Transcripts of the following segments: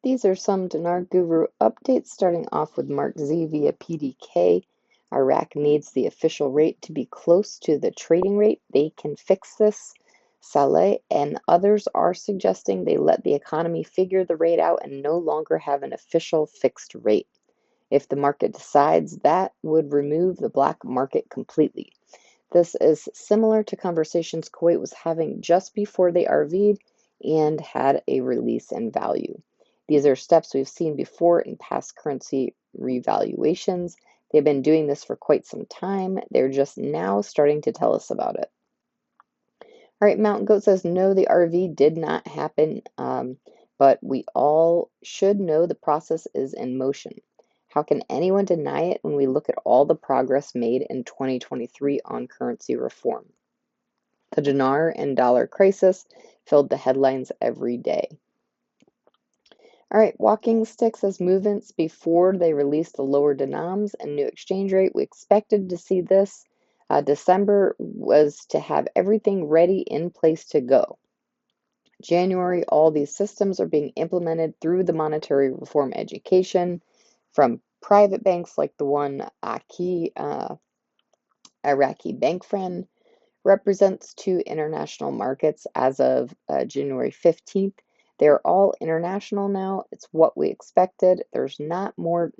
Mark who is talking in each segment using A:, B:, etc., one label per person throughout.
A: These are some Dinar Guru updates, starting off with Mark Z via PDK. Iraq needs the official rate to be close to the trading rate. They can fix this. Saleh and others are suggesting they let the economy figure the rate out and no longer have an official fixed rate. If the market decides, that would remove the black market completely. This is similar to conversations Kuwait was having just before they RV'd and had a release in value. These are steps we've seen before in past currency revaluations. They've been doing this for quite some time. They're just now starting to tell us about it. All right, Mountain Goat says, no, the RV did not happen, but we all should know the process is in motion. How can anyone deny it when we look at all the progress made in 2023 on currency reform? The dinar and dollar crisis filled the headlines every day. All right, Walking Stick says movements before they released the lower denoms and new exchange rate. We expected to see this. December was to have everything ready in place to go. January, all these systems are being implemented through the monetary reform education from private banks like the one Iraqi Bank Friend represents, to international markets as of January 15th. They're all international now. It's what we expected. There's not more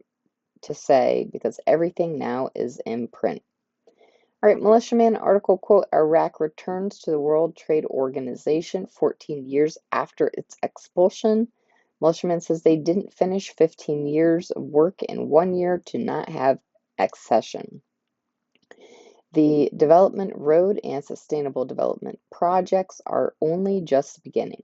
A: to say because everything now is in print. All right, Militiaman article quote, Iraq returns to the World Trade Organization 14 years after its expulsion. Militiaman says they didn't finish 15 years of work in 1 year to not have accession. The development road and sustainable development projects are only just beginning.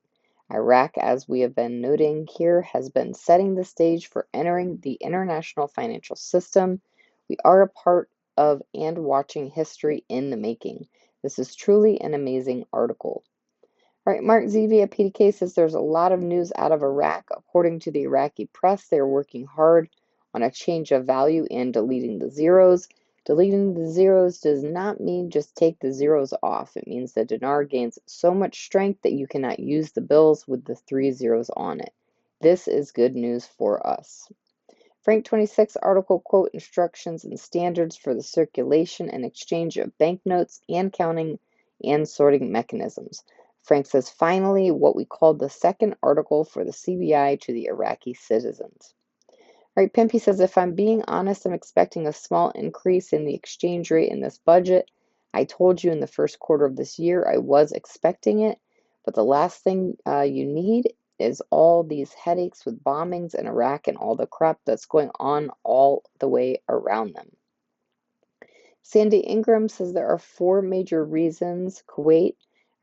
A: Iraq, as we have been noting here, has been setting the stage for entering the international financial system. We are a part of and watching history in the making. This is truly an amazing article. All right, Mark Zevia, PDK, says there's a lot of news out of Iraq. According to the Iraqi press, they are working hard on a change of value and deleting the zeros. Deleting the zeros does not mean just take the zeros off. It means the dinar gains so much strength that you cannot use the bills with the 3 zeros on it. This is good news for us. Frank 26 article quote, instructions and standards for the circulation and exchange of banknotes and counting and sorting mechanisms. Frank says, finally, what we called the second article for the CBI to the Iraqi citizens. All right, Pimpy says, if I'm being honest, I'm expecting a small increase in the exchange rate in this budget. I told you in the first quarter of this year I was expecting it, but the last thing you need is all these headaches with bombings in Iraq and all the crap that's going on all the way around them. Sandy Ingram says there are 4 major reasons Kuwait,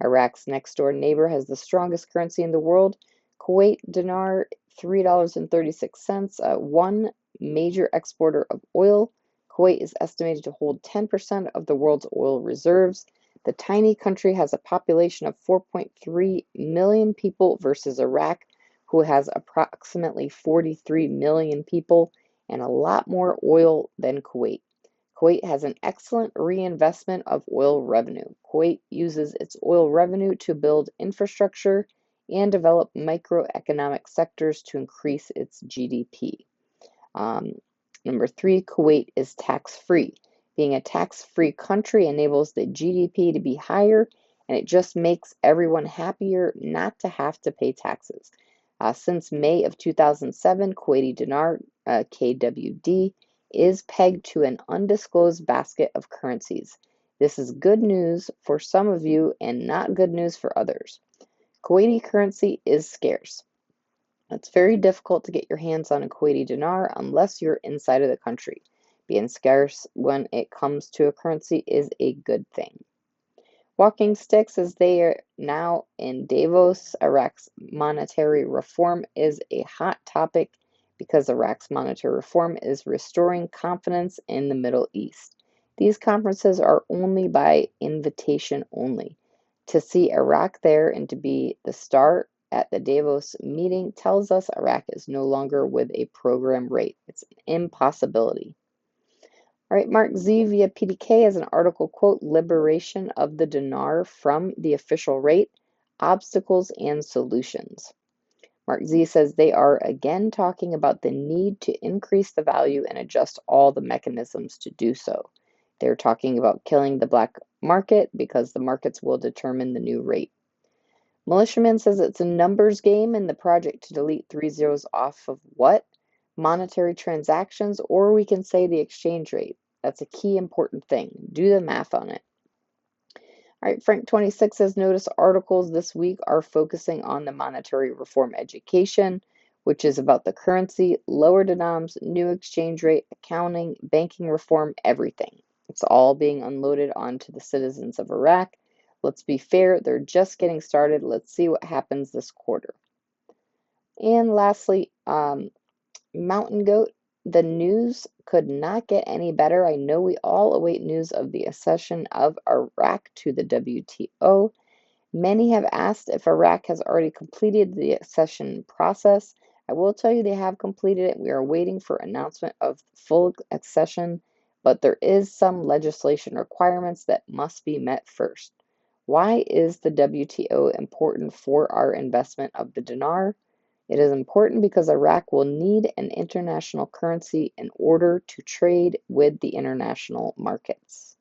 A: Iraq's next door neighbor, has the strongest currency in the world. Kuwait dinar, $3.36, one major exporter of oil. Kuwait is estimated to hold 10% of the world's oil reserves. The tiny country has a population of 4.3 million people versus Iraq, who has approximately 43 million people and a lot more oil than Kuwait. Kuwait has an excellent reinvestment of oil revenue. Kuwait uses its oil revenue to build infrastructure and develop microeconomic sectors to increase its GDP. Number 3, Kuwait is tax-free. Being a tax-free country enables the GDP to be higher, and it just makes everyone happier not to have to pay taxes. Since May of 2007, Kuwaiti dinar, KWD, is pegged to an undisclosed basket of currencies. This is good news for some of you and not good news for others. Kuwaiti currency is scarce. It's very difficult to get your hands on a Kuwaiti dinar unless you're inside of the country. Being scarce when it comes to a currency is a good thing. Walking Sticks, as they are now in Davos, Iraq's monetary reform is a hot topic because Iraq's monetary reform is restoring confidence in the Middle East. These conferences are only by invitation only. To see Iraq there and to be the star at the Davos meeting tells us Iraq is no longer with a program rate. It's an impossibility. All right, Mark Z via PDK has an article quote, liberation of the dinar from the official rate, obstacles and solutions. Mark Z says they are again talking about the need to increase the value and adjust all the mechanisms to do so. They're talking about killing the black market because the markets will determine the new rate. Militiaman says it's a numbers game in the project to delete 3 zeros off of what? Monetary transactions, or we can say the exchange rate. That's a key important thing. Do the math on it. All right, Frank 26 says notice articles this week are focusing on the monetary reform education, which is about the currency, lower denoms, new exchange rate, accounting, banking reform, everything. It's all being unloaded onto the citizens of Iraq. Let's be fair, they're just getting started. Let's see what happens this quarter. And lastly, Mountain Goat, the news could not get any better. I know we all await news of the accession of Iraq to the WTO. Many have asked if Iraq has already completed the accession process. I will tell you they have completed it. We are waiting for announcement of full accession, but there is some legislation requirements that must be met first. Why is the WTO important for our investment of the dinar? It is important because Iraq will need an international currency in order to trade with the international markets.